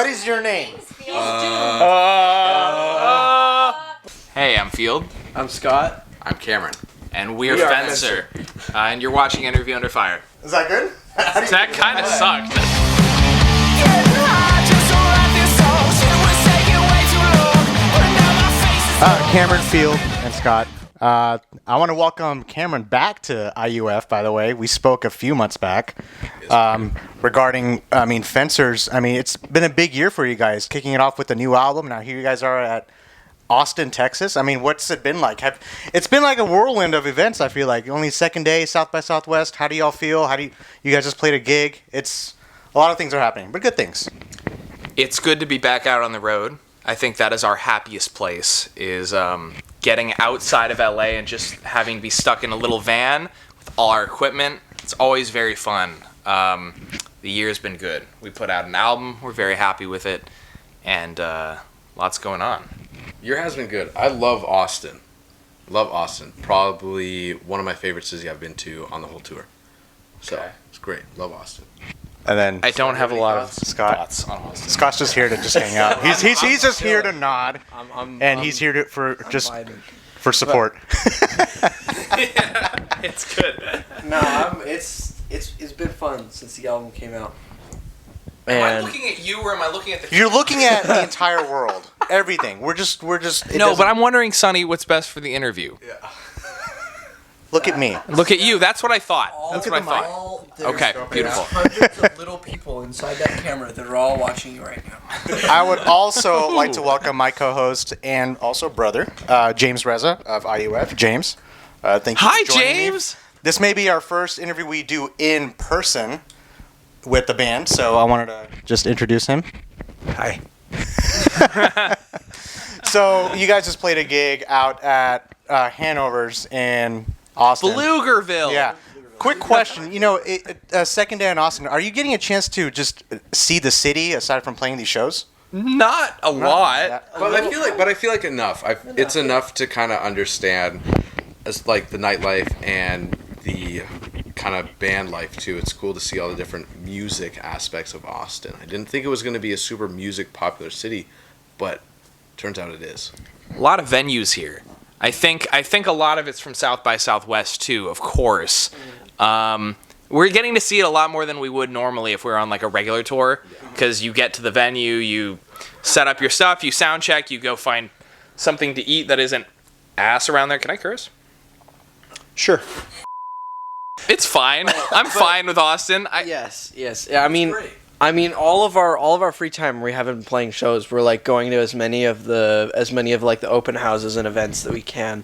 What is your name? Hey, I'm Field. I'm Scott. I'm Cameron. And we're FENCER. And you're watching Interview Under Fire. Is that good? That kind of sucked. Cameron, Field, and Scott. I want to welcome Cameron back to IUF, by the way. We spoke a few months back regarding, FENCERs. It's been a big year for you guys, kicking it off with the new album. Now here you guys are at Austin, Texas. What's it been like? It's been like a whirlwind of events, I feel like. Only second day, South by Southwest. How do y'all feel? You guys just played a gig? It's a lot of things are happening, but good things. It's good to be back out on the road. I think that is our happiest place, is getting outside of LA and just having to be stuck in a little van with all our equipment. It's always very fun. The year's been good. We put out an album. We're very happy with it. And lots going on. Year has been good. I love Austin. Probably one of my favorite cities I've been to on the whole tour. So it's great. Love Austin. And then I don't have a lot of Scott. thoughts on Austin. Scott's just here to just hang out. He's just here to nod, and he's here for support. Yeah, it's good. No, it's been fun since the album came out. Am I looking at you, or am I looking at the? You're looking at the entire world, everything. We're just. No, but I'm wondering, Sonny, what's best for the interview. Yeah. Look at me. Look at you. That's what I thought. That's what I thought. Okay, beautiful. There's hundreds of little people inside that camera that are all watching you right now. I would also like to welcome my co-host and also brother, James Reza of IUF. James, thank you. Hi, for joining James. Me. This may be our first interview we do in person with the band, so I wanted to just introduce him. Hi. So you guys just played a gig out at Hanover's in Austin. Pflugerville. Yeah. Quick question. Second day in Austin, are you getting a chance to just see the city aside from playing these shows? Not a lot. But I feel like enough. It's enough to kind of understand, as like the nightlife and the kind of band life too. It's cool to see all the different music aspects of Austin. I didn't think it was going to be a super music popular city, but turns out it is. A lot of venues here. I think a lot of it's from South by Southwest too, of course. We're getting to see it a lot more than we would normally if we were on like a regular tour, because you get to the venue, you set up your stuff, you sound check, you go find something to eat that isn't ass around there. Can I curse? Sure. It's fine. I'm fine with Austin. Yes. Yeah, all of our free time we haven't been playing shows. We're like going to as many of the open houses and events that we can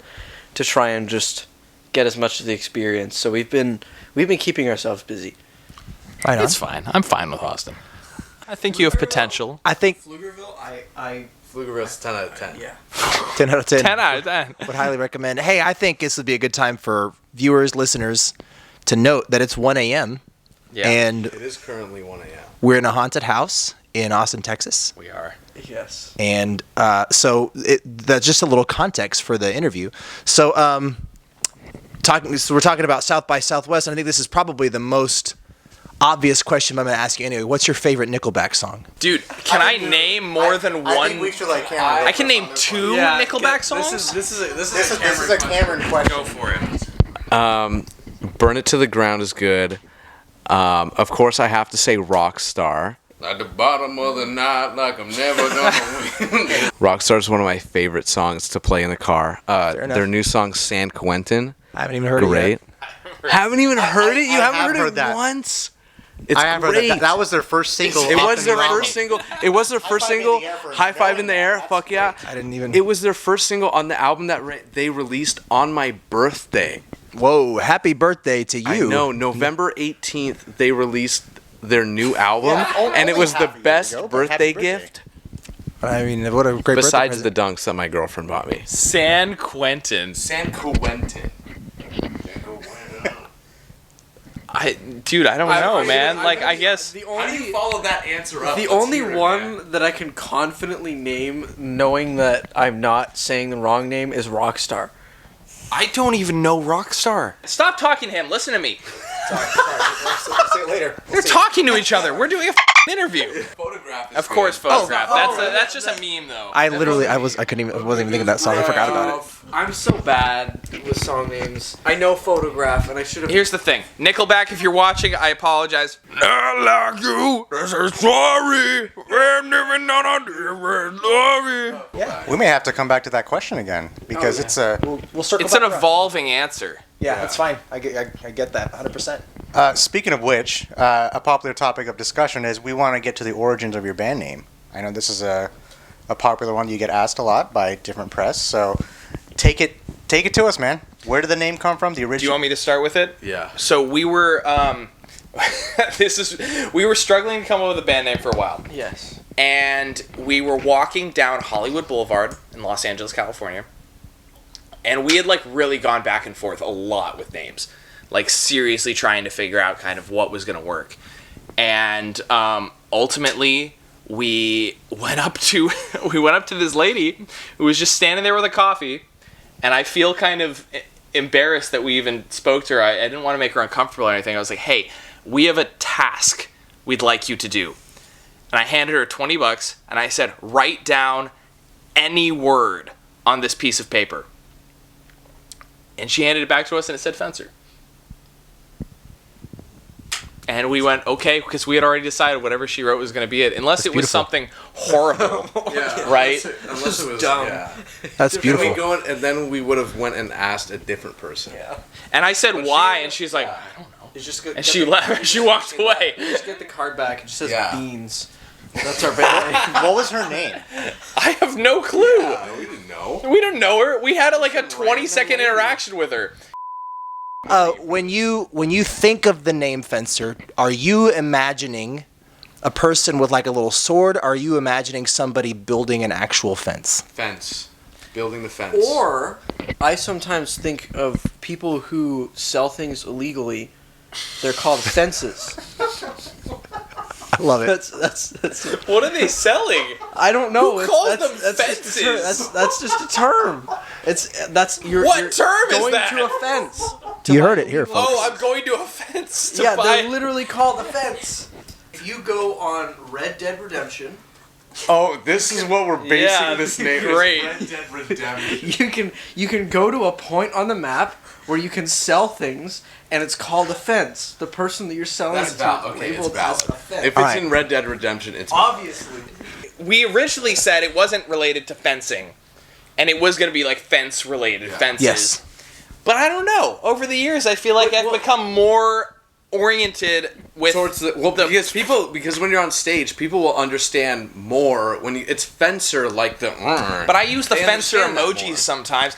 to try and just get as much of the experience. So we've been keeping ourselves busy. Right on. It's fine. I'm fine with Austin. I think you have potential. I think Pflugerville, Pflugerville's 10 out of 10. yeah. 10 out of 10. 10 out of 10. Would highly recommend. Hey, I think this would be a good time for viewers, listeners, to note that it's 1 a.m. Yeah. And It is currently 1 a.m. we're in a haunted house in Austin, Texas. We are. Yes. And so that's just a little context for the interview. So, we're talking about South by Southwest, and I think this is probably the most obvious question I'm going to ask you anyway. What's your favorite Nickelback song? Dude, can I name more than one? I think we should let Cameron. I can name two Nickelback songs. This This is a Cameron question. Go for it. Burn It to the Ground is good. Of course, I have to say Rockstar. At the bottom of the night, like I'm never gonna win. Rockstar is one of my favorite songs to play in the car. Their new song, San Quentin. I haven't even heard it Great. yet. Haven't even heard it? You I haven't have heard heard it that. once? It's I have heard great. that was their first single. It was their off the first album. single. It was their first High five in single. the air for High five in the air. That's Fuck yeah. I didn't even. It was their first single on the album that they released on my birthday. Whoa, happy birthday to you. I know. November 18th, they released their new album, Yeah, and it was the happy best years ago, but happy birthday birthday. gift. I mean, what a great Besides birthday the dunks that my girlfriend bought me. San Quentin. San Quentin. I don't know, man. I guess. How do you follow that answer up? The Let's only hear it, one man. that I can confidently name, knowing that I'm not saying the wrong name, is Rockstar. I don't even know Rockstar. Stop talking to him. Listen to me. Sorry. We'll see it later. They're talking to each other. We're doing a interview. Photograph is Of course, good. photograph. That's just a meme, though. I wasn't even thinking of that song. I forgot about it. I'm so bad with song names. I know Photograph, and I should have. Here's the thing, Nickelback. If you're watching, I apologize. I like you. This is sorry. I'm living on a different story. We may have to come back to that question again because it's a. We'll circle It's back an around. evolving answer. Yeah, that's fine. I get that 100%. Speaking of which, a popular topic of discussion is we want to get to the origins of your band name. I know this is a popular one you get asked a lot by different press. So take it to us, man. Where did the name come from? The original. Do you want me to start with it? Yeah. So we were we were struggling to come up with a band name for a while. Yes. And we were walking down Hollywood Boulevard in Los Angeles, California. And we had like really gone back and forth a lot with names, like seriously trying to figure out kind of what was going to work. And ultimately we went up to this lady who was just standing there with a coffee, and I feel kind of embarrassed that we even spoke to her. I didn't want to make her uncomfortable or anything. I was like, "Hey, we have a task we'd like you to do." And I handed her $20 and I said, "Write down any word on this piece of paper." And she handed it back to us and it said FENCER. And we went, okay, because we had already decided whatever she wrote was going to be it. Unless it was something horrible, right? Unless it was dumb. Yeah. That's Then beautiful. we go in, and then we would have went and asked a different person. Yeah. And I said, why? And she's like, I don't know. It's just good. And she left. She walked away. Just get the card back. It just says Yeah. beans. That's our band name. What was her name? I have no clue. Yeah, we didn't know. We didn't know her. We had like a 20-second interaction with her. When you think of the name Fencer, are you imagining a person with like a little sword? Or are you imagining somebody building an actual fence? Fence. Building the fence. Or I sometimes think of people who sell things illegally. They're called fences. I love it. That's What are they selling? I don't know. Who It's- calls that's- them that's just a term. fences? That's just a term. You're What term is going that? to a fence. You heard it here, folks. Oh, I'm going to a fence to Yeah, buy. they're literally called a fence. If you go on Red Dead Redemption, Oh, this is what we're basing Yeah, this name. great. Red Dead Redemption. you can go to a point on the map where you can sell things, and it's called a fence. The person that you're selling That's it valid. to Okay, it's labeled valid. as a fence. If it's Alright. in Red Dead Redemption, it's Obviously. We originally said it wasn't related to fencing, and it was going to be like fence related fences. Yes. But I don't know. Over the years, I feel like I've become more oriented with towards the because when you're on stage, people will understand more when it's Fencer like the. But I use the They fencer understand that emojis more. sometimes.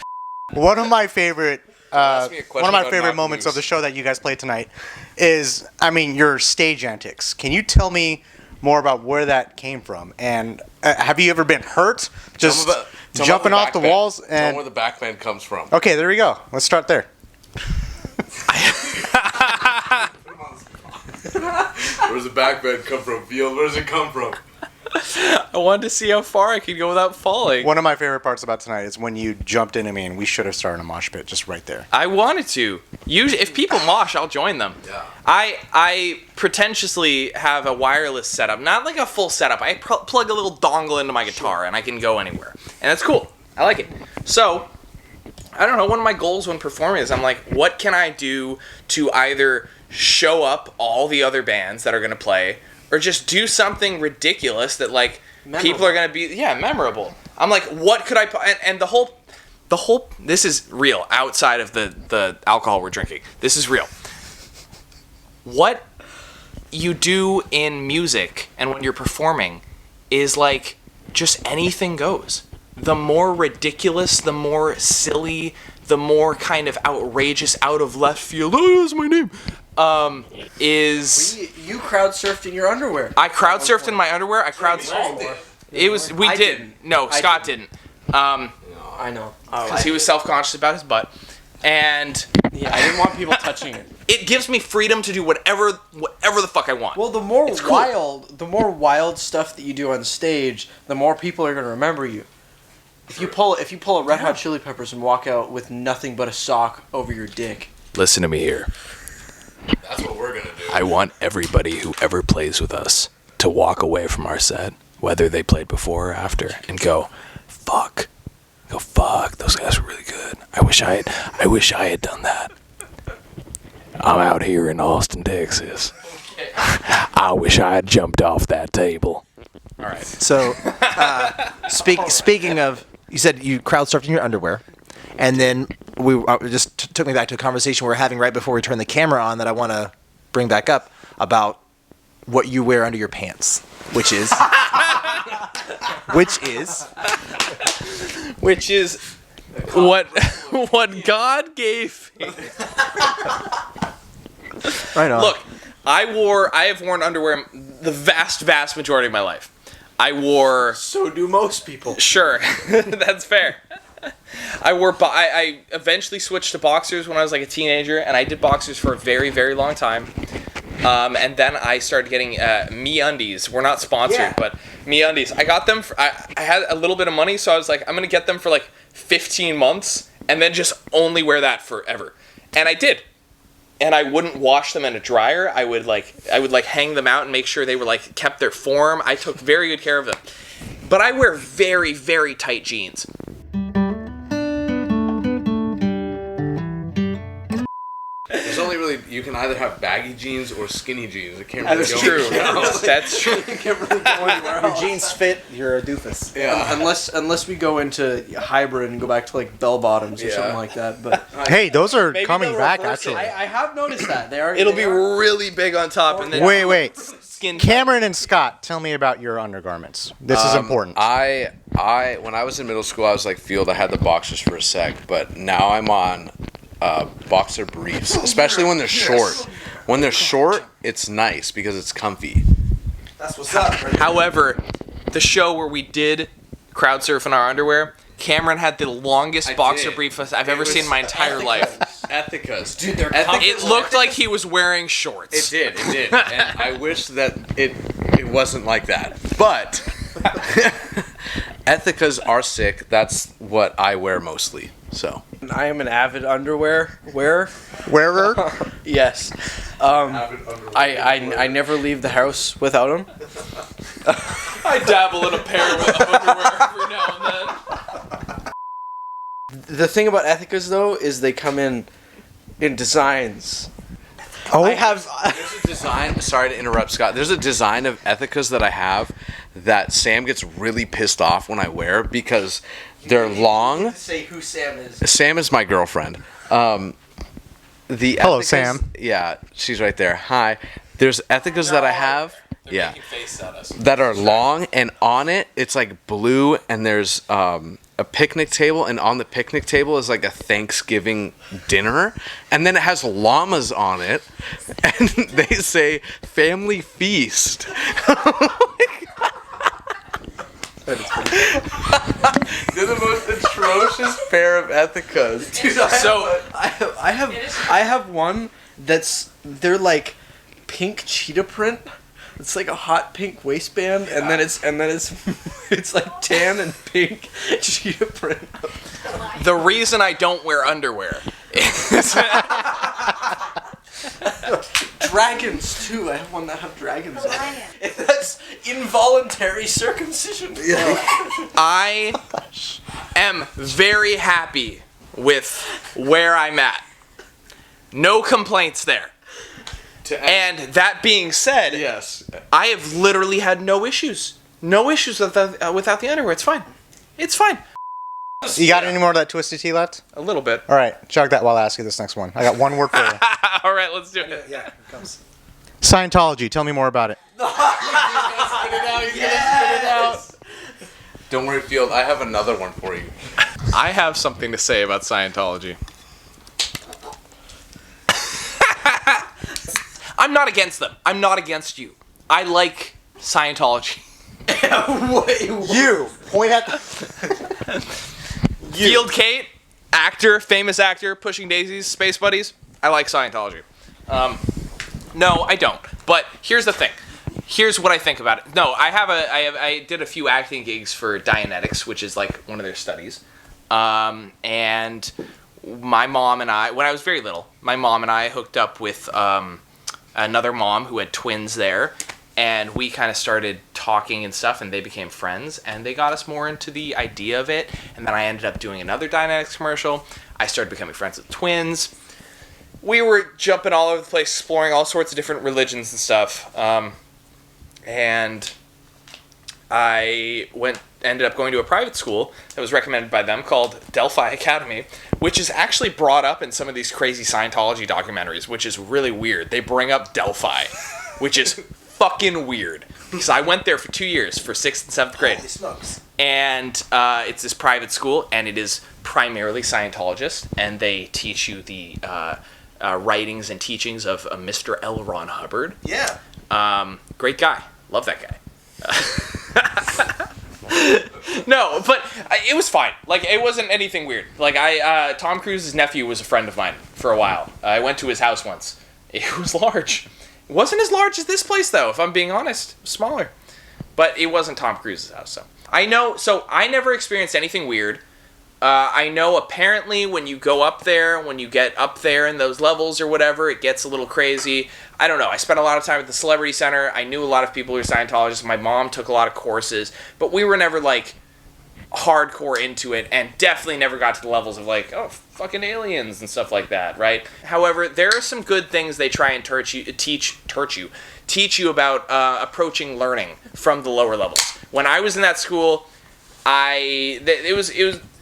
One of my favorite Ask me a question one of my about favorite not moments news. of the show that you guys played tonight is, I mean, your stage antics. Can you tell me more about where that came from? And have you ever been hurt just Tell 'em jumping about off the back bend. walls? Tell 'em And where the backbend comes from. okay, there we go. Let's start there. Where does the backbend come from? Field, where does it come from? I wanted to see how far I could go without falling. One of my favorite parts about tonight is when you jumped into me and we should have started a mosh pit just right there. I wanted to. Usually, if people mosh, I'll join them. Yeah. I pretentiously have a wireless setup, not like a full setup. I plug a little dongle into my guitar and I can go anywhere, and that's cool. I like it. So, I don't know. One of my goals when performing is I'm like, what can I do to either show up all the other bands that are gonna play, or just do something ridiculous that like people are gonna be memorable. I'm like, what could I put? And the whole this is real outside of the alcohol we're drinking. This is real. What you do in music and when you're performing is like just anything goes. The more ridiculous, the more silly, the more kind of outrageous, out of left field. Oh, that's my name. Is You crowd surfed in your underwear. I crowd surfed in my underwear. I crowd all surfed. did. It was we I did. didn't. No, I Scott didn't. I know. Because he was self-conscious about his butt, and Yeah, I didn't want people touching it. it gives me freedom to do whatever the fuck I want. Well, the more It's cool. wild stuff that you do on stage, the more people are going to remember you. If you pull a Red Hot Chili Peppers and walk out with nothing but a sock over your dick. Listen to me here. That's what we're gonna do. I want everybody who ever plays with us to walk away from our set, whether they played before or after, and go, fuck, those guys were really good. I wish I had done that. I'm out here in Austin, Texas. I wish I had jumped off that table. All right. So, speaking of, you said you crowd surfed in your underwear, and then took me back to a conversation we were having right before we turned the camera on that I want to bring back up about what you wear under your pants, which is what God gave me. right on. Look, I have worn underwear the vast majority of my life. So do most people. Sure, that's fair. I eventually switched to boxers when I was like a teenager, and I did boxers for a very, very long time. And then I started getting MeUndies. We're not sponsored, but MeUndies. I got them. I had a little bit of money, so I was like, I'm gonna get them for like 15 months, and then just only wear that forever. And I did. And I wouldn't wash them in a dryer. I would hang them out and make sure they were like kept their form. I took very good care of them. But I wear very, very tight jeans. There's only really, you can either have baggy jeans or skinny jeans. It can't really That's go true. anywhere else. That's true. You can't really go anywhere else. Your jeans fit, you're a doofus. Yeah. Unless we go into hybrid and go back to like bell bottoms or Yeah. something like that. But Hey, those are Maybe coming they'll back reverse it. actually. I have noticed that they are. It'll be really big on top, and then Wait. skin. Cameron and Scott, tell me about your undergarments. This is important. I when I was in middle school, I was like Field. I had the boxers for a sec, but now I'm on boxer briefs, especially when they're short. When they're short, it's nice because it's comfy. That's what's up. Right? However, the show where we did crowd surf in our underwear, Cameron had the longest I boxer did. brief I've ever seen in my entire life. Ethicas. Dude, they're It looked like he was wearing shorts. It did. And I wish that it wasn't like that. But Ethicas are sick. That's what I wear mostly. So I am an avid underwear wearer. Wearer? Yes. I never leave the house without them. I dabble in a pair of underwear every now and then. The thing about Ethicas though is they come in designs. Oh, I have. there's a design. Sorry to interrupt, Scott. There's a design of Ethicas that I have that Sam gets really pissed off when I wear because they're long. Say who Sam is. Sam is my girlfriend. The Hello, Ethicas- Sam. Yeah, she's right there. Hi. There's Ethicas that I have. They're Yeah. making faces at us. That are long, and on it it's like blue, and there's a picnic table, and on the picnic table is like a Thanksgiving dinner, and then it has llamas on it, and they say family feast. They're the most atrocious pair of Ethicas. Dude, I have one they're like pink cheetah print. It's like a hot pink waistband, and then it's it's like tan and pink cheetah print. The reason I don't wear underwear is Dragons too. I have one that have dragons on it. That's involuntary circumcision. I am very happy with where I'm at. No complaints there. And that being said, Yes. I have literally had no issues. No issues without the underwear. It's fine. It's fine. you got any more of that twisted tea left? A little bit. All right, chug that while I ask you this next one. I got one word for you. All right, let's do it. Yeah, here it comes. Scientology. Tell me more about it. Don't worry, Field. I have another one for you. I have something to say about Scientology. I'm not against them. I'm not against you. I like Scientology. You point at Field Kate, actor, famous actor, pushing daisies, space buddies. I like Scientology. No, I don't. But here's the thing. Here's what I think about it. No, I did a few acting gigs for Dianetics, which is like one of their studies. And my mom and I, when I was very little, my mom and I hooked up with another mom who had twins there. and we kind of started talking and stuff, and they became friends, and they got us more into the idea of it. And then I ended up doing another Dynetics commercial. I started becoming friends with twins. We were jumping all over the place, exploring all sorts of different religions and stuff. And I ended up going to a private school that was recommended by them called Delphi Academy, which is actually brought up in some of these crazy Scientology documentaries, which is really weird. They bring up Delphi, which is fucking weird. Because I went there for 2 years, for 6th and 7th grade. Holy smokes. And it's this private school, and it is primarily Scientologist, and they teach you the writings and teachings of Mr. L. Ron Hubbard. Yeah. Great guy. Love that guy. No, but it was fine. Like, it wasn't anything weird. Like, Tom Cruise's nephew was a friend of mine for a while. I went to his house once. It was large. It wasn't as large as this place, though, if I'm being honest. Smaller. But it wasn't Tom Cruise's house, so. I never experienced anything weird. I know apparently when you go up there, when you get up there in those levels or whatever, it gets a little crazy. I don't know. I spent a lot of time at the Celebrity Center. I knew a lot of people who were Scientologists. My mom took a lot of courses. But we were never, like, hardcore into it, and definitely never got to the levels of, like, oh, fucking aliens and stuff like that, right? However, there are some good things they try and teach you about approaching learning from the lower levels. When I was in that school, it was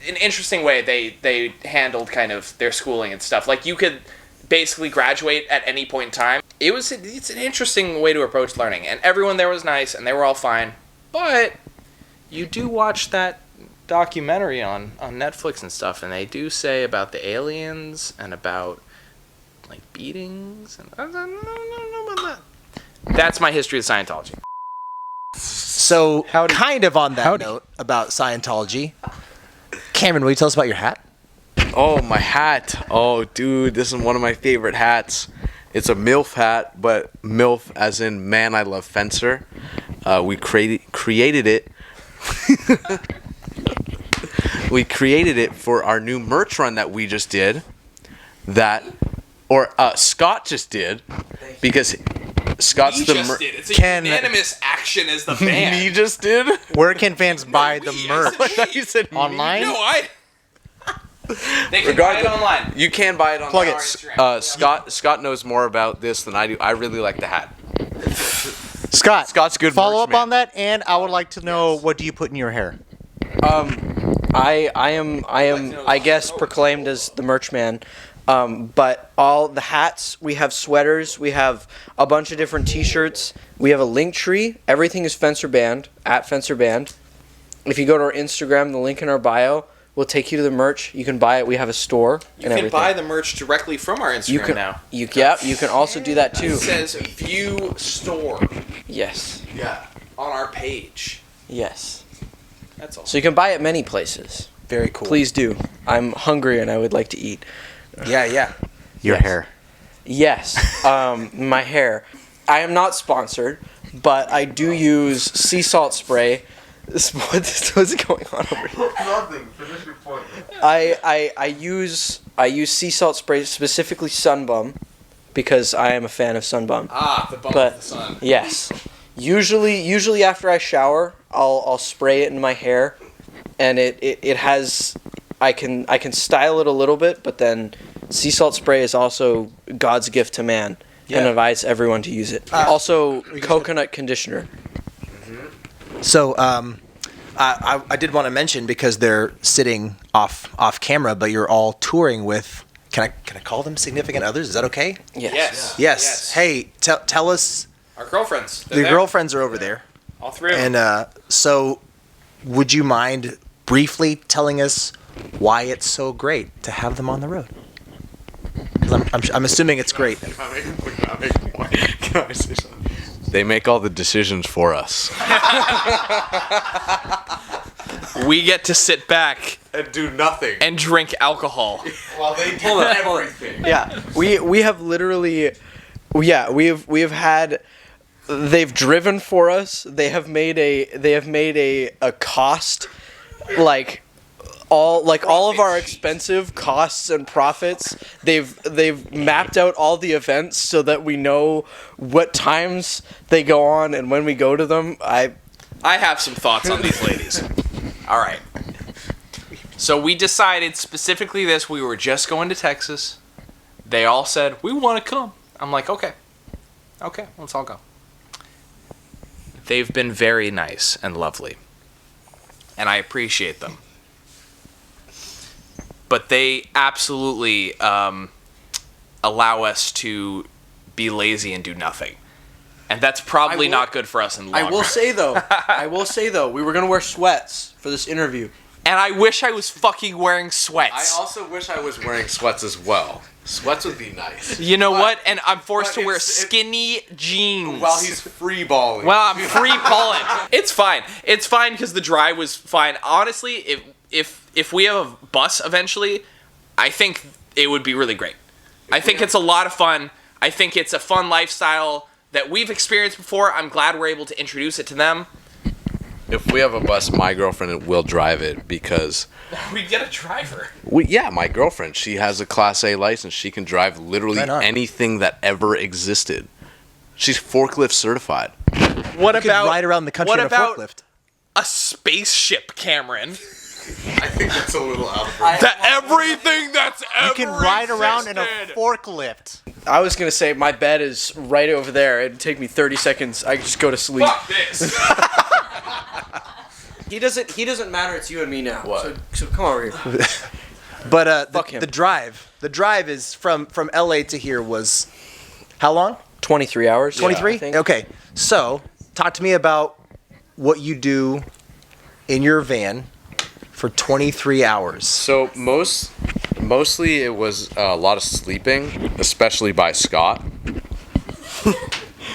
an interesting way they handled kind of their schooling and stuff. Like, you could basically graduate at any point in time. It's an interesting way to approach learning, and everyone there was nice, and they were all fine. But you do watch that documentary on Netflix and stuff, and they do say about the aliens and about, like, beatings, and I don't know about that. That's my history of Scientology. So, kind of on that note about Scientology, Cameron, will you tell us about your hat? Oh, my hat. Oh, dude, this is one of my favorite hats. It's a MILF hat, but MILF as in Man I Love Fencer. We created it. We created it for our new merch run that we just did. Scott just did, because Scott's He the just did. It's a Can- unanimous action as the band. Me just did. Where can fans buy the we, I merch? said I thought you said me. Online? No, They can buy it online. You can buy it on Plug our it. Instagram. Scott knows more about this than I do. I really like the hat. Scott's good Follow merch up man. on that, and I would like to know, what do you put in your hair? I am I guess proclaimed as the merch man. But all the hats, we have sweaters, we have a bunch of different t-shirts, we have a link tree. Everything is Fencer Band, at Fencer Band. If you go to our Instagram, the link in our bio will take you to the merch. You can buy it. We have a store You and can everything. buy the merch directly from our Instagram you can now. you can also do that too. It says View Store. Yes. Yeah. On our page. Yes. That's all. So you can buy it many places. Very cool. Please do. I'm hungry and I would like to eat. Yeah. Your hair. Yes, my hair. I am not sponsored, but I do use sea salt spray. What's going on over here? Nothing. Finish your point. I use sea salt spray, specifically Sunbum, because I am a fan of Sunbum. The bump But of the sun. yes, usually after I shower, I'll spray it in my hair, and it has. I can style it a little bit, but then sea salt spray is also God's gift to man, and advise everyone to use it. Also, coconut conditioner. So, I did want to mention, because they're sitting off camera, but you're all touring with. Can I call them significant others? Is that okay? Yes. Yes. Hey, tell us. Our girlfriends. They're Your there. girlfriends are over there, All three of them. and so would you mind briefly telling us why it's so great to have them on the road? 'Cause I'm assuming it's great. Can I say something? They make all the decisions for us. We get to sit back And do nothing. and drink alcohol. While they do everything. Yeah, we have literally, we have had. They've driven for us. They have made a cost, like, all of our expensive costs and profits. They've mapped out all the events so that we know what times they go on and when we go to them. I have some thoughts on these ladies. All right. So we decided specifically this. We were just going to Texas. They all said, we want to come. I'm like, okay. Okay, let's all go. They've been very nice and lovely. And I appreciate them. But they absolutely allow us to be lazy and do nothing. And that's probably not good for us in the long I will run. say though, we were gonna wear sweats for this interview. And I wish I was fucking wearing sweats. I also wish I was wearing sweats as well. Sweats would be nice. You know what? And I'm forced but to wear it's- skinny jeans. While he's free balling. Well, I'm free balling. It's fine. It's fine because the drive was fine. Honestly, if we have a bus eventually, I think it would be really great. I think it's a lot of fun. I think it's a fun lifestyle that we've experienced before. I'm glad we're able to introduce it to them. If we have a bus, my girlfriend will drive it because... We'd get a driver. My girlfriend, she has a Class A license. She can drive literally Right on. anything that ever existed. She's forklift certified. What You could ride around the country in a forklift. a spaceship, Cameron? I think that's a little out of Everything that's ever You can ride around in a existed. forklift. I was gonna say my bed is right over there. It'd take me 30 seconds. I could just go to sleep. Fuck this. He doesn't matter. It's you and me now. What? So come over here. But Fuck him. the drive is from LA to here was how long? 23 hours. 23? I think. Okay. So, talk to me about what you do in your van for 23 hours. So mostly it was a lot of sleeping, especially by Scott.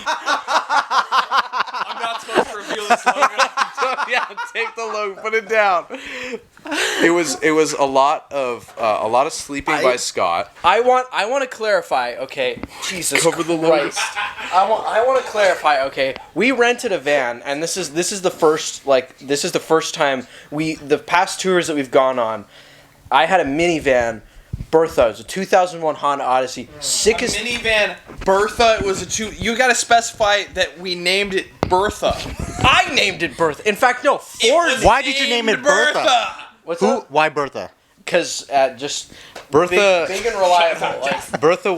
I'm not supposed to reveal this logo. Yeah, take the logo, put it down. It was a lot of sleeping by Scott. I want to clarify. Okay. Jesus Cover the Christ. I want to clarify. Okay. We rented a van, and this is the first time the past tours that we've gone on. I had a minivan. Bertha. It was a 2001 Honda Odyssey. Sickest. Minivan Bertha. It was a two. You got to specify that we named it Bertha. I named it Bertha. In fact, no. Ford. Why did you name it Bertha? What's Who? that? Why Bertha? Because just Bertha big and reliable. Like, Bertha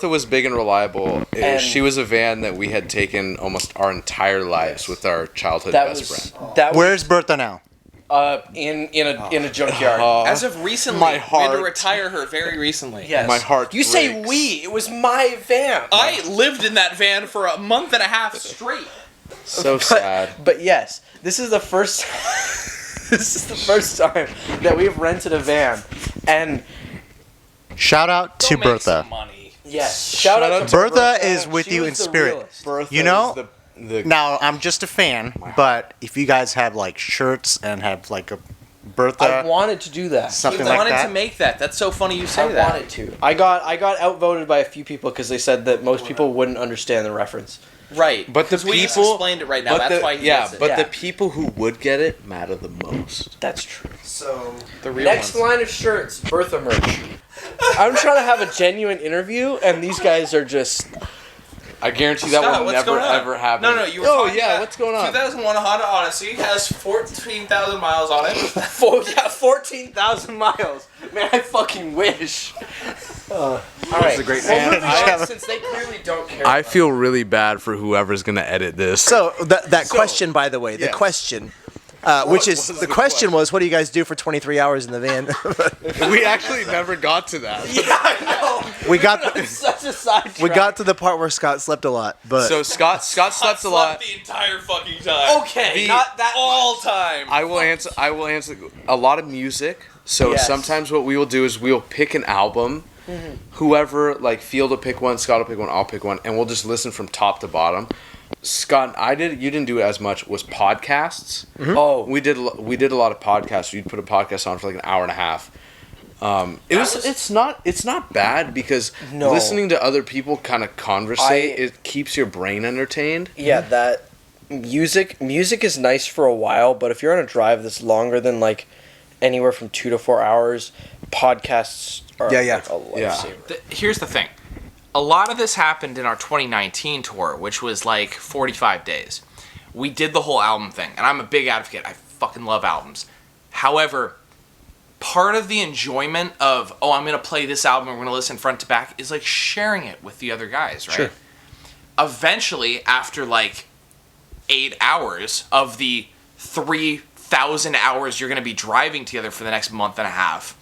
was big and reliable. And- She was a van that we had taken almost our entire lives with our childhood that best was friend. that. Where's Bertha now? in a junkyard. As of recently, My we had to heart. retire her very recently. Yes. My heart You say breaks. we? It was my van. I lived in that van for a month and a half straight. So sad. But yes, this is the first. This is the first time that we've rented a van, and Shout out to Go make Bertha. some money. yes, shout out to Bertha is with She you was in the spirit. realest. Bertha You know- is the Now, I'm just a fan, but if you guys have like shirts and have like a Bertha, I wanted to do that. something We like wanted that. to make that. That's so funny you say I that. wanted to. I got outvoted by a few people because they said that most people wouldn't understand the reference. Right. But the 'Cause we just people- explained it right now. That's why he gets it. but Yeah. the people who would get it matter the most. That's true. So The real next ones. line of shirts, Bertha merch. I'm trying to have a genuine interview, and these guys are just. I guarantee that Scott, will what's never going on? ever happen. No, you were Oh talking yeah, about what's going on? 2001 Honda Odyssey has 14,000 miles on it. 14,000 miles. Man, I fucking wish. All right. a great Well, man. moving on, since they clearly don't care. I feel really bad for whoever's gonna edit this. So that question, by the way, the yes. question, which is was the the question was, what do you guys do for 23 hours in the van? we actually never got to that. Yeah, I we got know. It's such a sidetrack. we got to the part where Scott slept a lot, but So Scott slept a lot. the entire fucking time. Okay, The- not that All much. time. I will answer a lot of music. So Yes. sometimes what we will do is we'll pick an album. Whoever like Field will pick one, Scott will pick one, I'll pick one, and we'll just listen from top to bottom. Scott, you didn't do it as much. Was podcasts. Oh, We did a lot of podcasts. You'd put a podcast on for like an hour and a half. It's not bad because No. listening to other people kind of conversate, it keeps your brain entertained. yeah, that music is nice for a while, but if you're on a drive that's longer than like anywhere from 2 to 4 hours. Podcasts are Yeah, yeah. like a lifesaver. Here's the thing. A lot of this happened in our 2019 tour, which was like 45 days. We did the whole album thing, and I'm a big advocate. I fucking love albums. However, part of the enjoyment of, I'm going to play this album and we're going to listen front to back is like sharing it with the other guys, right? Sure. Eventually, after like 8 hours of the 3,000 hours you're going to be driving together for the next month and a half,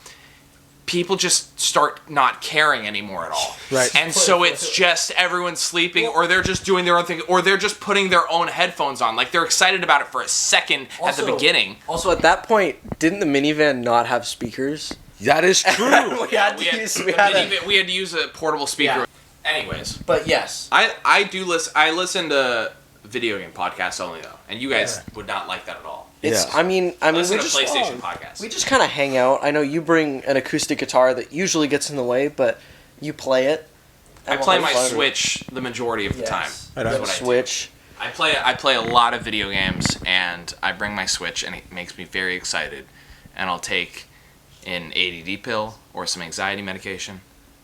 people just start not caring anymore at all. Right. And so it's just everyone sleeping, or they're just doing their own thing, or they're just putting their own headphones on. Like, they're excited about it for a second at the beginning. Also, at that point, didn't the minivan not have speakers? That is true. we had to use a portable speaker. Yeah. Anyways. But yes. I listen to video game podcasts only, though. And you guys would not like that at all. I mean, listen we to just PlayStation podcasts. We just kind of hang out. I know you bring an acoustic guitar that usually gets in the way, but you play it. I play my Switch the majority of the time. That's what Switch. I play a lot of video games, and I bring my Switch, and it makes me very excited. And I'll take an ADD pill or some anxiety medication,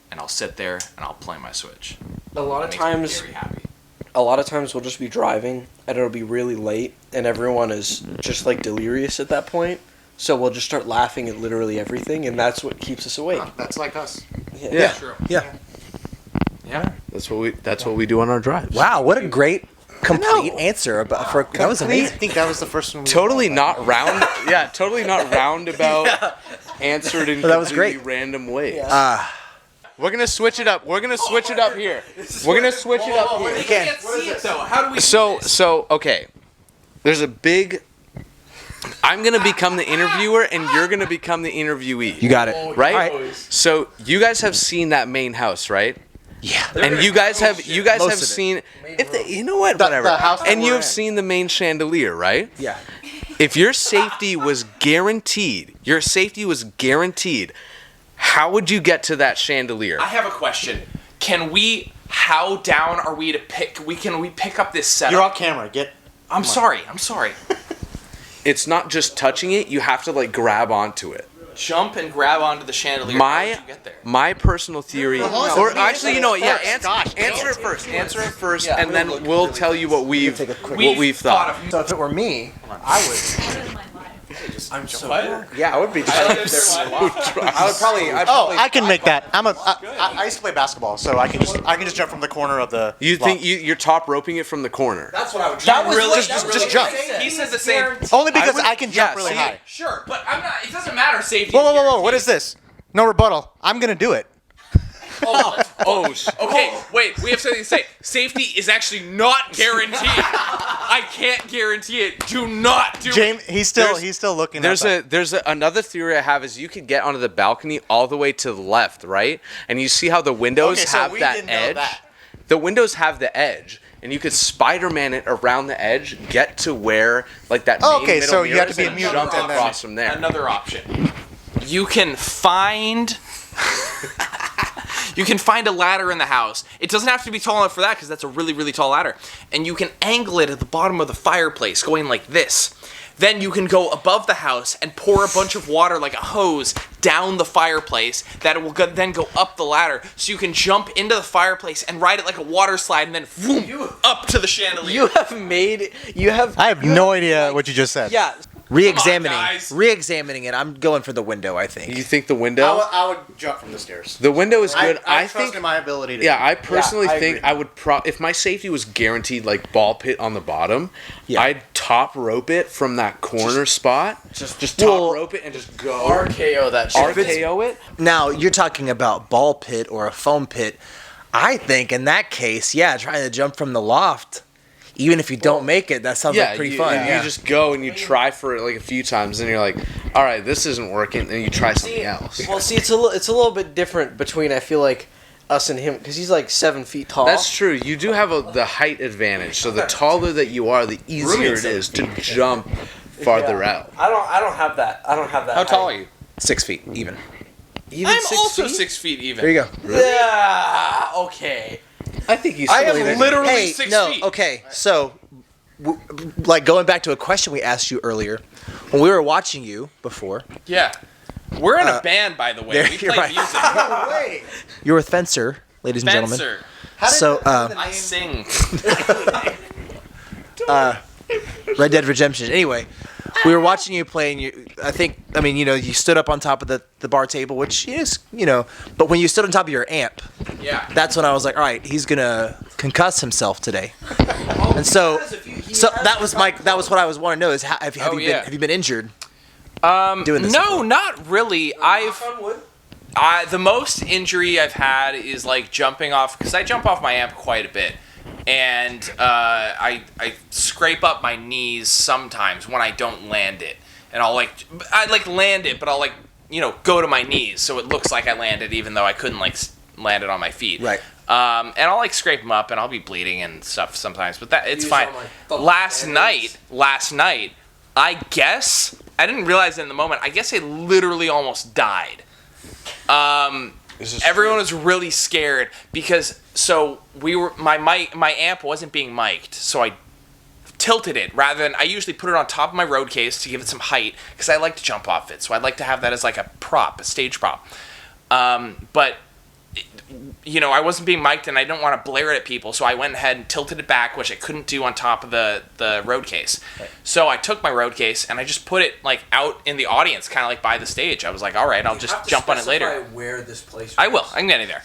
and I'll sit there and I'll play my Switch. A lot of times, very happy. A lot of times we'll just be driving and it'll be really late and everyone is just like delirious at that point. So we'll just start laughing at literally everything, and that's what keeps us awake. That's like us. Yeah. True. Yeah. That's what we do on our drives. Wow, what a great complete answer that was amazing. I think that was the first one. Totally not round. Yeah, totally not roundabout. Answered in that was great. Random ways. We're gonna switch it up. We're gonna switch it up here. We're gonna switch it up here. We can't see it, though. How do we So okay. There's a big. I'm gonna become the interviewer, and you're gonna become the interviewee. You got it. Right? All right. So you guys have seen that main house, right? Yeah. And you guys have Most of it. seen. You know what? Whatever. the house that And you we're have in. seen the main chandelier, right? Yeah. If your safety was guaranteed, how would you get to that chandelier? I have a question. How down are we to pick? Can we pick up this setup? You're on camera. I'm sorry. It's not just touching it; you have to like grab onto it. Jump and grab onto the chandelier. How would you get there? My personal theory, or actually, you know what? Yeah, answer it first, and then we'll tell you what we've thought. So if it were me, I would. I'm so Yeah, I would be. I would probably. I can make that. I used to play basketball, so I can just jump from the corner of the. You think you're top roping it from the corner? That's what I would do. That was really just jump. He says the same. Only because I can jump really high. Sure, but I'm not. It doesn't matter. Safety. Whoa! What is this? No rebuttal. I'm gonna do it. Okay, wait. We have something to say. Safety is actually not guaranteed. I can't guarantee it. Do not do James, it. he's still looking. There's another theory I have is you could get onto the balcony all the way to the left, right? And you see how the windows have that edge. The windows have the edge, and you could Spider-Man it around the edge, get to where like that. Main So middle you have to be mirror is, a and mutant jump and then across from there. Another option. You can find. You can find a ladder in the house. It doesn't have to be tall enough for that because that's a really, really tall ladder. And you can angle it at the bottom of the fireplace, going like this. Then you can go above the house and pour a bunch of water like a hose down the fireplace that will then go up the ladder. So you can jump into the fireplace and ride it like a water slide and then boom, up to the chandelier. I have no idea what you just said. Yeah. Re-examining it. I'm going for the window. I think. You think the window? I would jump from the stairs. The window is good. I think trust in my ability to. Yeah, I personally I think agree. I would if my safety was guaranteed like ball pit on the bottom, Yeah. I'd top rope it from that corner spot. Just top rope it and just go RKO that shit. RKO it. Now you're talking about ball pit or a foam pit. I think in that case, trying to jump from the loft, even if you don't make it, that sounds like pretty fun. You just go and you try for it like a few times, and you're like, all right, this isn't working, and you try something else. Well, see, it's a little bit different between I feel like us and him because he's like 7 feet tall. That's true. You do have the height advantage. So the taller that you are, the easier it is to jump farther out. I don't have that. How tall are you? 6 feet even. Even I'm 6 also feet? 6 feet even. There you go. Yeah. Okay. I think you. I am literally 6 feet. Okay. So, like going back to a question we asked you earlier, when we were watching you before, Yeah. We're in a band, by the way. there- We you're play right. music. you were with FENCER, ladies and gentlemen. Fencer. So, I sing. Red Dead Redemption. Anyway, we were watching you play, and you stood up on top of the bar table, which is, but when you stood on top of your amp, Yeah. that's when I was like, all right, he's gonna concuss himself today. And so that was what I was wanting to know is have you been injured? Doing this No, before? not really. The most injury I've had is like jumping off, because I jump off my amp quite a bit, and I scrape up my knees sometimes when I don't land it, and I land it, but I'll go to my knees so it looks like I landed even though I couldn't land it on my feet. Right. And I'll scrape them up and I'll be bleeding and stuff sometimes, but it's fine. Last night, I guess I didn't realize it in the moment. I guess I literally almost died. Everyone was really scared because my amp wasn't being mic'd, so I tilted it rather than I usually put it on top of my road case to give it some height because I like to jump off it. So I'd like to have that as like a stage prop. But I wasn't being mic'd and I didn't want to blare it at people, so I went ahead and tilted it back, which I couldn't do on top of the road case. Right. So I took my road case and I just put it out in the audience, kind of by the stage. I was like, all right, I'll just jump on it later. Where this place I will. I'm getting there.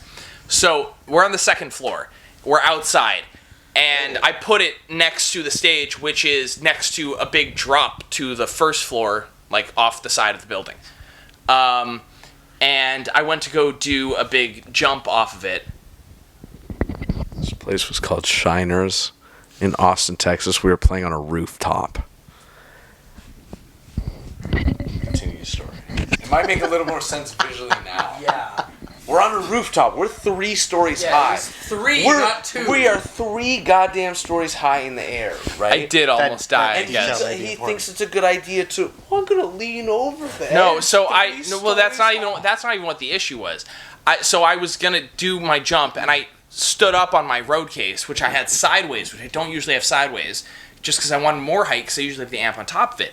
So we're on the second floor. We're outside. And I put it next to the stage, which is next to a big drop to the first floor, off the side of the building. And I went to go do a big jump off of it. This place was called Shiners in Austin, Texas. We were playing on a rooftop. Continue your story. It might make a little more sense visually now. Yeah. We're on a rooftop. We're 3 stories high. Not 2. We are 3 goddamn stories high in the air, right? I did almost die. And Yes. he thinks it's a good idea to. I'm gonna lean over there. No, so that's not even what the issue was. I was gonna do my jump, and I stood up on my road case, which I had sideways, which I don't usually have sideways, just because I wanted more height, because I usually have the amp on top of it.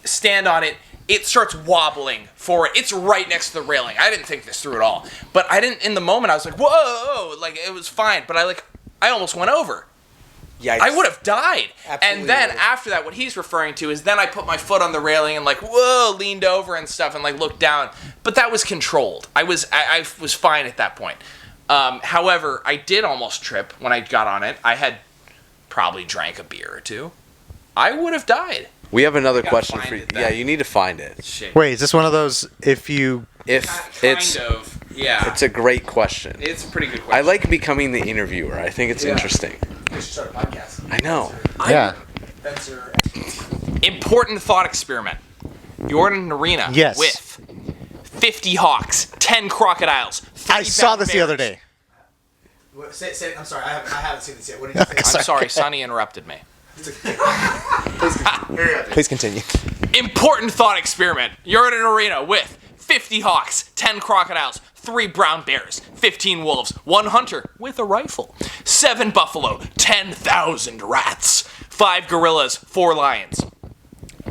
Stand on it. It starts wobbling forward. It's right next to the railing. I didn't think this through at all. But I didn't, in the moment, I was like, whoa, it was fine. But I almost went over. Yikes. I would have died. Absolutely And then would. after that, what he's referring to is then I put my foot on the railing and leaned over and stuff and looked down. But that was controlled. I was fine at that point. However, I did almost trip when I got on it. I had probably drank a beer or 2. I would have died. We have another gotta question find for you. it then. Yeah, you need to find it. Shit. Wait, is this one of those If Kind of. Yeah. it's a great question. It's a pretty good question. I like becoming the interviewer. I think it's interesting. We should start a podcast. I know. Yeah. FENCER. Important thought experiment. You're in an arena Yes. with 50 hawks, 10 crocodiles, 3 I saw this the bears. other day. I'm sorry, I haven't seen this yet. What did you say? I'm sorry, Sonny interrupted me. Please continue. Important thought experiment. You're in an arena with 50 hawks, 10 crocodiles, 3 brown bears, 15 wolves, 1 hunter with a rifle, 7 buffalo, 10,000 rats, 5 gorillas, 4 lions.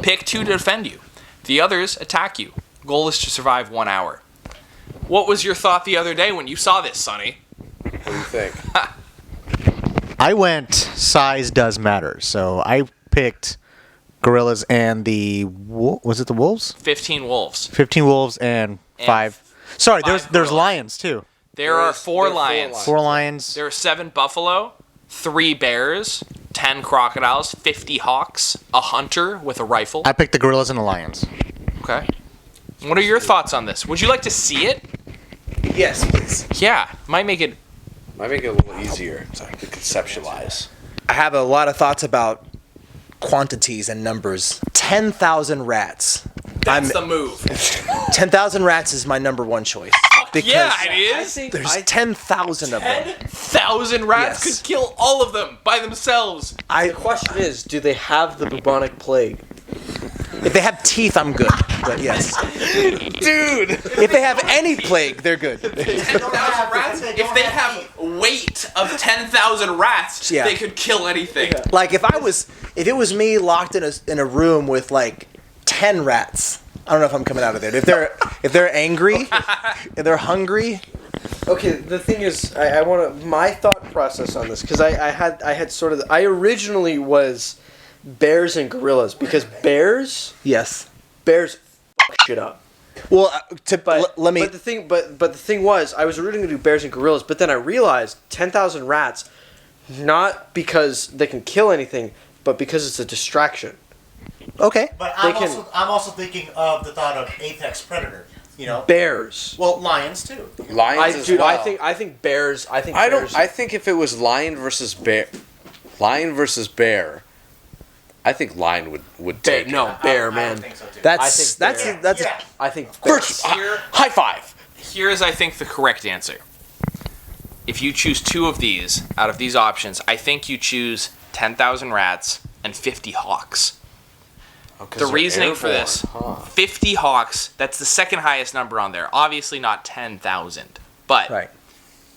Pick 2 to defend you. The others attack you. Goal is to survive 1 hour. What was your thought the other day when you saw this, Sonny? What do you think? I went size does matter, so I picked gorillas and was it the wolves? 15 wolves. 15 wolves and 5. Sorry, 5 there's gorillas. lions too. There are 4 lions. 4 lions. There are 7 buffalo, 3 bears, 10 crocodiles, 50 hawks, a hunter with a rifle. I picked the gorillas and the lions. Okay. What are your thoughts on this? Would you like to see it? Yes, please. Yeah, might make it. Might make it a little easier to conceptualize. I have a lot of thoughts about quantities and numbers. 10,000 rats. That's the move. 10,000 rats is my number 1 choice. Because Yeah, it is. there's 10,000 of them. 10,000 rats Yes. could kill all of them by themselves. The question is, do they have the bubonic plague? If they have teeth, I'm good. But yes. Dude! If they have any plague, they're good. 10,000 rats. If they have weight of 10,000 rats, Yeah. they could kill anything. Like if it was me locked in a room with 10 rats, I don't know if I'm coming out of there. If they're angry, if they're hungry. Okay, the thing is, I want to my thought process on this because I had sort of I originally was bears and gorillas because bears fuck shit up. Well, let me. But the thing was, I was originally going to do bears and gorillas, but then I realized 10,000 rats, not because they can kill anything, but because it's a distraction. Okay. But I'm also thinking of the thought of apex predator. You know, bears. Well, lions too. Lions as well. I think bears. I think if it was lion versus bear, I think lion would take it. No, bear, man. I don't think so too. That's. I think First, high five. Here's, I think, the correct answer. If you choose two of these, out of these options, I think you choose 10,000 rats and 50 hawks. The reasoning for this, 50 hawks, that's the second highest number on there. Obviously not 10,000, but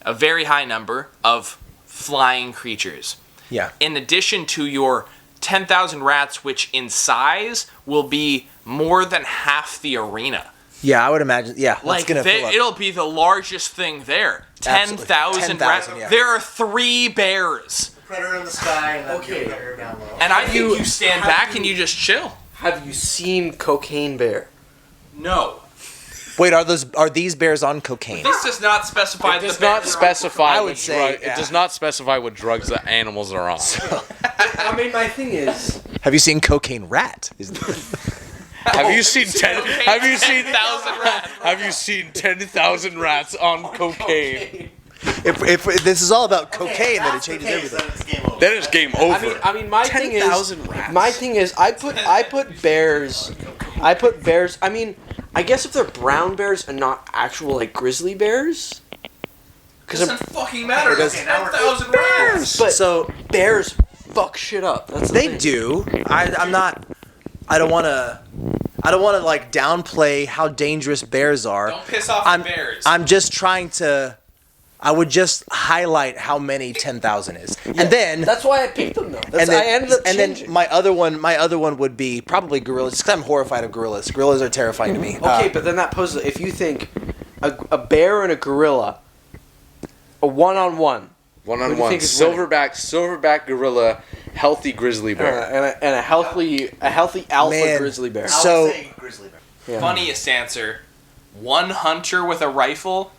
a very high number of flying creatures. Yeah. In addition to your 10,000 rats, which in size will be more than half the arena. Yeah, I would imagine. Yeah, Like, it'll be the largest thing there. 10,000 rats. yeah. There are 3 bears. Predator in the sky and then the predator down low. And I think you stand back and you just chill. Have you seen Cocaine Bear? No. Wait, are these bears on cocaine? This does not specify It does not specify. I would say, it does not specify what drugs the animals are on. I mean, my thing is, Have you seen Cocaine Rat? Have you seen 10,000 rats? Have you seen 10,000 rats on cocaine? If this is all about cocaine, then it changes everything. Then it's game over. I mean, my thing is, 10,000 rats. my thing is, I put bears. I mean, I guess if they're brown bears and not actual like grizzly bears, because Doesn't fucking matter. There's 10,000 rats. but bears fuck shit up. That's the They thing. do. I'm not. I don't want to like downplay how dangerous bears are. Don't piss off the bears. I'm just trying to. I would just highlight how many 10,000 is, and then That's why I picked them though. I ended up and changing. then my other one would be probably gorillas, because I'm horrified of gorillas. Gorillas are terrifying to me. Okay, but then that poses, if you think a bear and a gorilla, a one-on-one, What do you One-on-one. think is Silverback gorilla, healthy grizzly bear. and a healthy alpha Man. grizzly bear. So- I would say grizzly bear. Yeah. Funniest answer: one hunter with a rifle.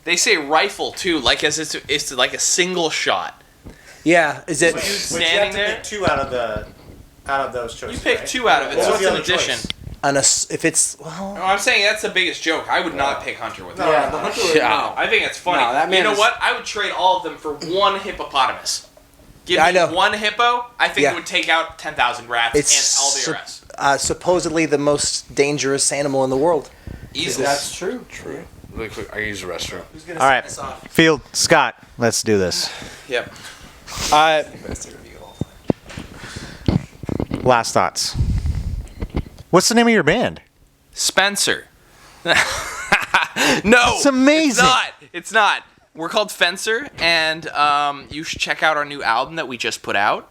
They say rifle too, like as it's like a single shot. Yeah, is it? But you have Standing to there? pick 2 out of those choices. You pick right? 2 out of it, What so was it's the an other addition. choice? If it's well, No, I'm saying that's the biggest joke. I would not pick hunter with No, that. the hunter would- No, I think it's funny. No, that man you know is- what? I would trade all of them for one hippopotamus. Give Yeah, I me know. one hippo. I think Yeah. it would take out 10,000 rats it's and all the rest. Supposedly the most dangerous animal in the world. Easily. true. Really quick, I use the restroom. All right, Field Scott, let's do this. Yep. Last thoughts. What's the name of your band? Spencer. No, It's amazing. It's not. We're called FENCER, and you should check out our new album that we just put out.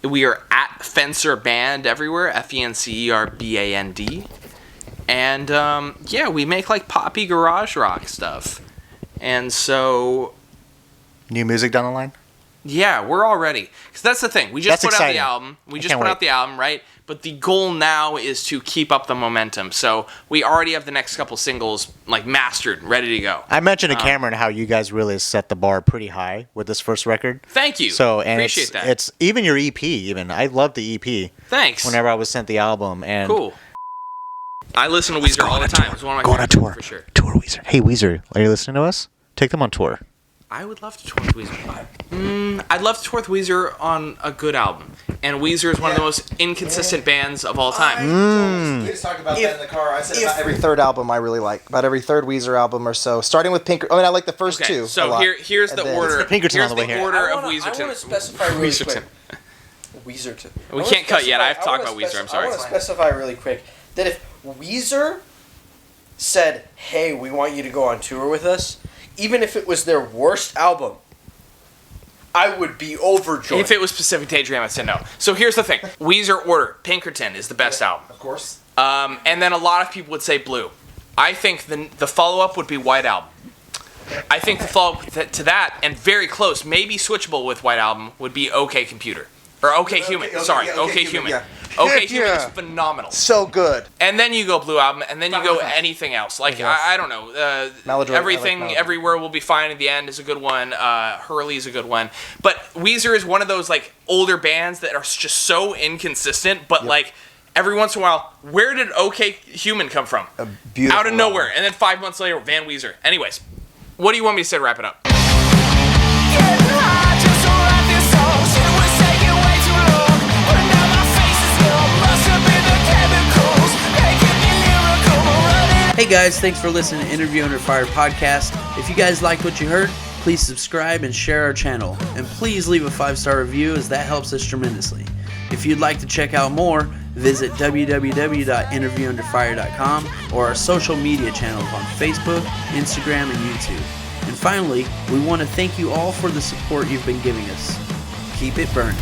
We are at FENCER Band everywhere, FENCERBAND. And yeah, we make like poppy garage rock stuff. And so, New music down the line? yeah, we're all ready. Because that's the thing. We just That's put out exciting. the album. We I just can't put wait. out the album, right? But the goal now is to keep up the momentum. So we already have the next couple singles like mastered, ready to go. I mentioned to Cameron how you guys really set the bar pretty high with this first record. Thank you. So and Appreciate that. it's even your EP. Even I love the EP. Thanks. Whenever I was sent the album and Cool. I listen to Weezer all the time. It's one of my Go on a favorite tour. for sure. Tour Weezer. Hey Weezer, are you listening to us? Take them on tour. I would love to tour with Weezer. I'd love to tour with Weezer on a good album. And Weezer is one of the most inconsistent bands of all time. We just talked about that in the car. I said about every third album I really like. About every third Weezer album or so. Starting with Pinker. I mean, I like the first Okay, two. a so lot. here's And the then- order. Pinkerton here's on the way the here. order I of want Weezerton. to specify really quick. Weezerton. We can't cut yet. I have to talk about Weezer. I'm sorry. I want to specify really quick that if Weezer said, "Hey, we want you to go on tour with us," even if it was their worst album, I would be overjoyed. If it was Pacific Daydream, I'd say no. So here's the thing. Weezer order. Pinkerton is the best album. Of course. And then a lot of people would say Blue. I think the follow-up would be White Album. I think the follow-up to that, and very close, maybe switchable with White Album, would be OK Computer. Or OK Human. OK Human. Yeah. OK Human is phenomenal. So good. And then you go Blue Album, and then you go anything else. Like, I don't know. Maladroit, Everything, I like Maladroit. Everywhere Will Be Fine in the End is a good one. Hurley is a good one. But Weezer is one of those, like, older bands that are just so inconsistent, but, like, every once in a while, where did OK Human come from? Out of nowhere. And then 5 months later, Van Weezer. Anyways, what do you want me to say to wrap it up? Hey guys, thanks for listening to Interview Under Fire podcast. If you guys liked what you heard, please subscribe and share our channel. And please leave a 5-star review, as that helps us tremendously. If you'd like to check out more, visit www.interviewunderfire.com or our social media channels on Facebook, Instagram, and YouTube. And finally, we want to thank you all for the support you've been giving us. Keep it burning.